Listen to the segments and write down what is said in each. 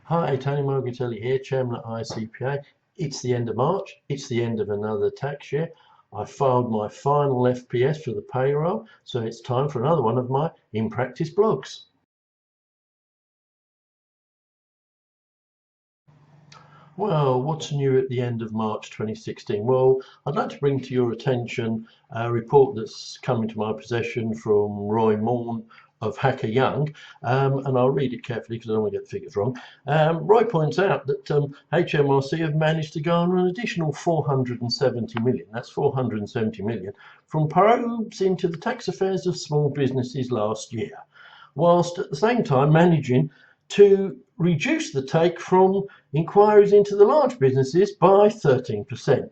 Hi, Tony Margaritelli here, Chairman at ICPA. It's the end of March. It's the end of another tax year. I filed my final FPS for the payroll, so it's time for another one of my In Practice blogs. Well, what's new at the end of March 2016? Well, I'd like to bring to your attention a report that's come to my possession from Roy Morn of Hacker Young, and I'll read it carefully because I don't want to get the figures wrong. Roy points out that HMRC have managed to garner an additional 470 million, that's 470 million, from probes into the tax affairs of small businesses last year, whilst at the same time managing to reduce the take from inquiries into the large businesses by 13%.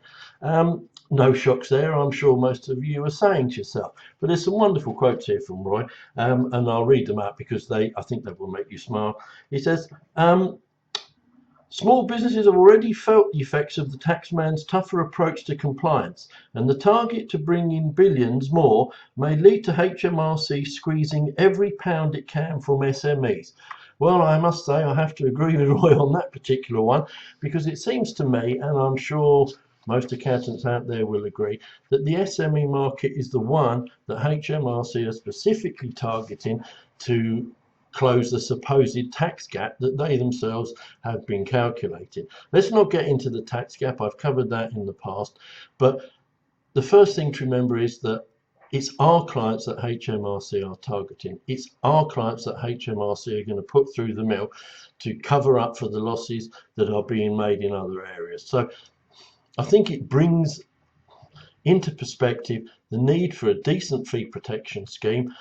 No shocks there, I'm sure most of you are saying to yourself. But there's some wonderful quotes here from Roy, and I'll read them out because I think they will make you smile. He says, small businesses have already felt the effects of the taxman's tougher approach to compliance, and the target to bring in billions more may lead to HMRC squeezing every pound it can from SMEs. Well, I must say I have to agree with Roy on that particular one, because it seems to me, and I'm sure most accountants out there will agree, that the SME market is the one that HMRC are specifically targeting to close the supposed tax gap that they themselves have been calculating. Let's not get into the tax gap, I've covered that in the past, but the first thing to remember is that it's our clients that HMRC are targeting. It's our clients that HMRC are going to put through the mill to cover up for the losses that are being made in other areas. So I think it brings into perspective the need for a decent fee protection scheme.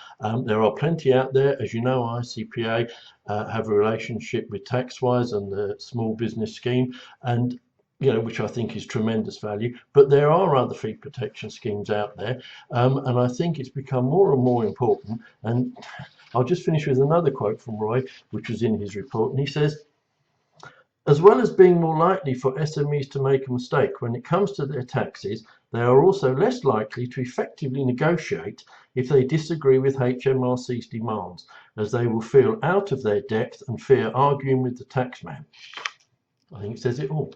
There are plenty out there. As you know, ICPA have a relationship with TaxWise and the small business scheme, and which I think is tremendous value. But there are other fee protection schemes out there, and I think it's become more and more important. And I'll just finish with another quote from Roy, which was in his report, and he says, as well as being more likely for SMEs to make a mistake when it comes to their taxes, they are also less likely to effectively negotiate if they disagree with HMRC's demands, as they will feel out of their depth and fear arguing with the taxman. I think it says it all.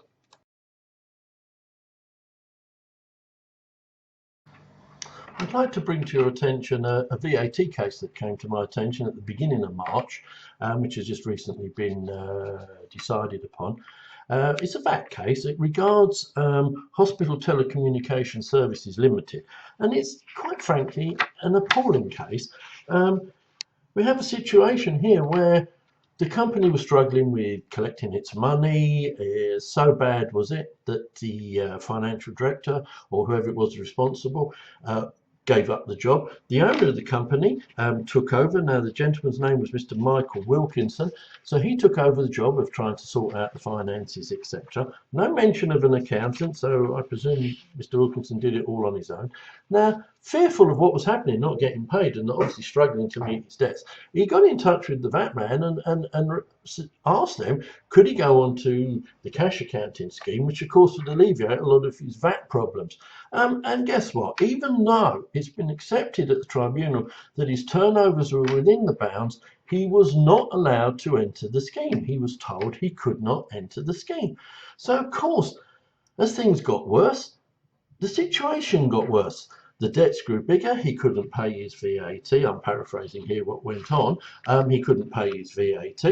I'd like to bring to your attention a VAT case that came to my attention at the beginning of March, which has just recently been decided upon. It's a VAT case. It regards Hospital Telecommunication Services Limited, and it's quite frankly an appalling case. We have a situation here where the company was struggling with collecting its money. So bad was it that the financial director, or whoever it was responsible, gave up the job. The owner of the company took over. Now, the gentleman's name was Mr. Michael Wilkinson. So he took over the job of trying to sort out the finances, etc. No mention of an accountant, so I presume Mr. Wilkinson did it all on his own. Now, fearful of what was happening, not getting paid, and obviously struggling to meet his debts, he got in touch with the VAT man and asked them, could he go on to the cash accounting scheme, which of course would alleviate a lot of his VAT problems. And guess what? Even though it's been accepted at the tribunal that his turnovers were within the bounds, he was not allowed to enter the scheme. He was told he could not enter the scheme. So, of course, as things got worse, the situation got worse. The debts grew bigger. He couldn't pay his VAT. I'm paraphrasing here what went on. He couldn't pay his VAT.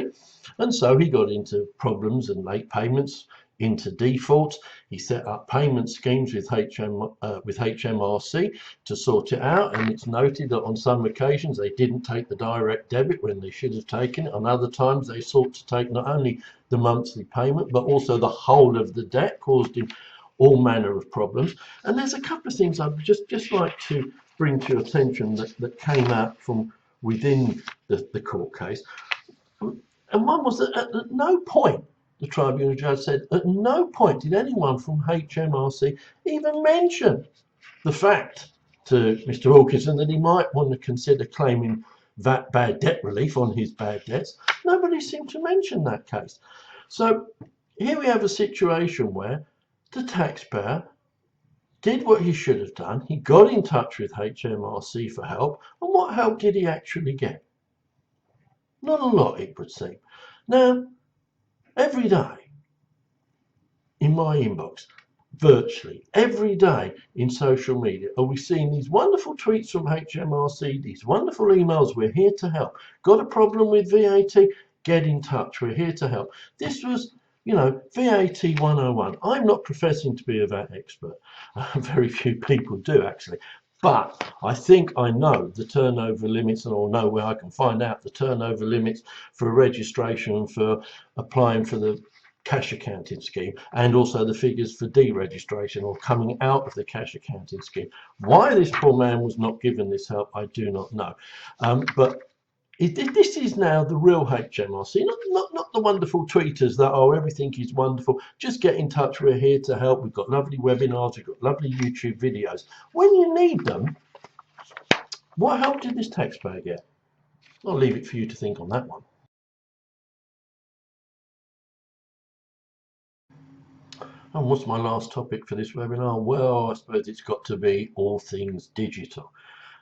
And so he got into problems and late payments, into default. He set up payment schemes with HMRC to sort it out. And it's noted that on some occasions they didn't take the direct debit when they should have taken it. On other times they sought to take not only the monthly payment, but also the whole of the debt, caused him all manner of problems. And there's a couple of things I'd just like to bring to your attention that came out from within the court case. And one was that at no point, the tribunal judge said, at no point did anyone from HMRC even mention the fact to Mr. Wilkinson that he might want to consider claiming VAT bad debt relief on his bad debts. Nobody seemed to mention that case. So here we have a situation where the taxpayer did what he should have done. He got in touch with HMRC for help. And what help did he actually get? Not a lot, it would seem. Now, Every day in my inbox, virtually every day in social media, are we seeing these wonderful tweets from HMRC, these wonderful emails, we're here to help. Got a problem with VAT? Get in touch, we're here to help. This was, you know, VAT 101. I'm not professing to be a VAT expert. Very few people do, actually. But I think I know the turnover limits, and I'll know where I can find out the turnover limits for registration, for applying for the cash accounting scheme, and also the figures for deregistration or coming out of the cash accounting scheme. Why this poor man was not given this help, I do not know. But this is now the real HMRC, not the wonderful tweeters that, oh, everything is wonderful. Just get in touch. We're here to help. We've got lovely webinars. We've got lovely YouTube videos. When you need them, what help did this taxpayer get? I'll leave it for you to think on that one. And what's my last topic for this webinar? Well, I suppose it's got to be all things digital.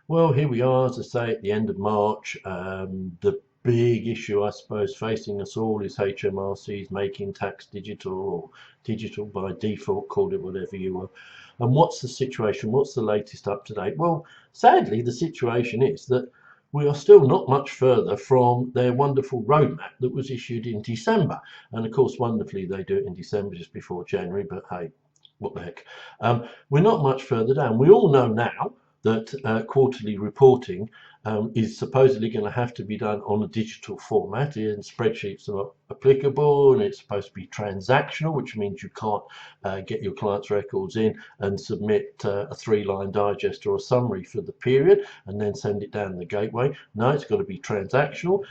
Well, here we are, as I say, at the end of March. The big issue, I suppose, facing us all is HMRC's making tax digital, or digital by default, call it whatever you will. And what's the situation? What's the latest up to date? Well, sadly, the situation is that we are still not much further from their wonderful roadmap that was issued in December. And of course, wonderfully, they do it in December just before January, but hey, what the heck. We're not much further down. We all know now that quarterly reporting is supposedly going to have to be done on a digital format, and spreadsheets are not applicable, and it's supposed to be transactional, which means you can't get your client's records in and submit a 3-line digest or a summary for the period and then send it down the gateway. No, it's got to be transactional,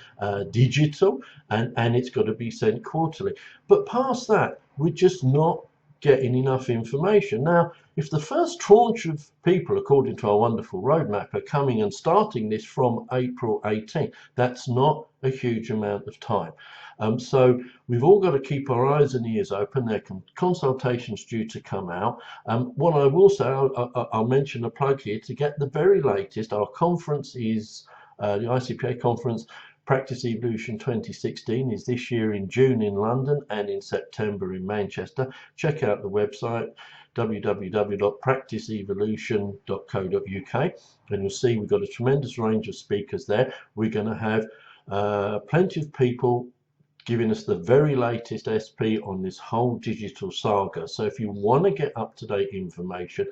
digital, and it's got to be sent quarterly. But past that, we're just not getting enough information. Now, if the first tranche of people, according to our wonderful roadmap, are coming and starting this from April 18, that's not a huge amount of time. So we've all got to keep our eyes and ears open. There are consultations due to come out. What I will say, I'll mention a plug here to get the very latest. Our conference is the ICPA conference. Practice Evolution 2016 is this year in June in London and in September in Manchester. Check out the website www.practiceevolution.co.uk, and you'll see we've got a tremendous range of speakers there. We're going to have plenty of people giving us the very latest SP on this whole digital saga. So if you want to get up-to-date information,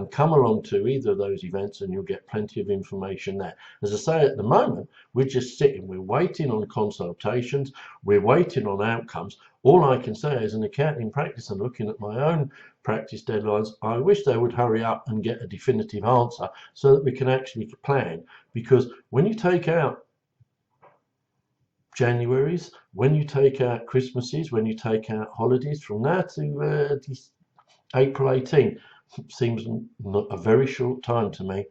come along to either of those events and you'll get plenty of information there. As I say, at the moment, we're just sitting, we're waiting on consultations, we're waiting on outcomes. All I can say as an accounting practice and looking at my own practice deadlines, I wish they would hurry up and get a definitive answer so that we can actually plan. Because when you take out Januaries, when you take out Christmases, when you take out holidays, from now to April 18, seems not a very short time to me.